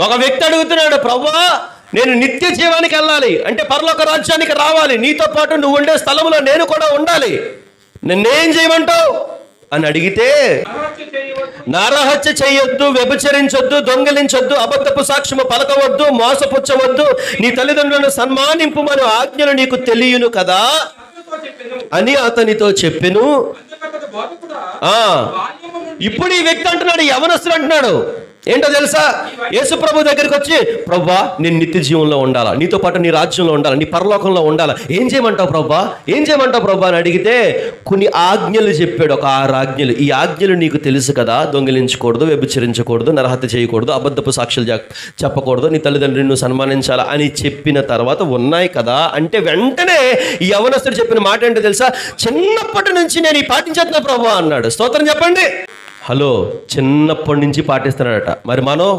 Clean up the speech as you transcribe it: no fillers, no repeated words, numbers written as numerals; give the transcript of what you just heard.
ఒక వ్యక్తి అడుగుతున్నాడు, ప్రభువా నేను నిత్య జీవానికి వెళ్ళాలి అంటే పరలోక రాజ్యానికి రావాలి, నీతో పాటు నువ్వు ఉండే స్థలంలో నేను కూడా ఉండాలి, నిన్నేం చేయమంటావు అని అడిగితే, నరహత్య చేయొద్దు, వ్యభిచరించొద్దు, దొంగిలించొద్దు, అబద్ధపు సాక్ష్యము పలకవద్దు, మోసపుచ్చవద్దు, నీ తల్లిదండ్రులను సన్మానింపుమని ఆజ్ఞలు నీకు తెలియను కదా అని అతనితో చెప్పెను. ఇప్పుడు ఈ వ్యక్తి అంటున్నాడు, యవనస్తుడు అంటున్నాడు ఏంటో తెలుసా, యేసు ప్రభు దగ్గరికి వచ్చి, ప్రభువా నేను నిత్య జీవంలో ఉండాలా, నీతో పాటు నీ రాజ్యంలో ఉండాలా, నీ పరలోకంలో ఉండాలా, ఏం చేయమంటావు ప్రభువా, ఏం చేయమంటావు ప్రభువా అని అడిగితే కొన్ని ఆజ్ఞలు చెప్పాడు, ఒక 6 ఆజ్ఞలు. ఈ ఆజ్ఞలు నీకు తెలుసు కదా, దొంగిలించకూడదు, వ్యభిచరించకూడదు, నరహత్య చేయకూడదు, అబద్ధపు సాక్ష్యాలు చెప్పకూడదు, నీ తల్లిదండ్రులను నువ్వు సన్మానించాలా అని చెప్పిన తర్వాత ఉన్నాయి కదా అంటే వెంటనే ఈ యవనస్తుడు చెప్పిన మాట ఏంటో తెలుసా, చిన్నప్పటి నుంచి నేను ఈ పాటించేస్తున్నా ప్రభువా అన్నాడు. స్తోత్రం చెప్పండి. హలో, చిన్నప్పటి నుంచి పాటిస్తున్నాడట. మరి మనం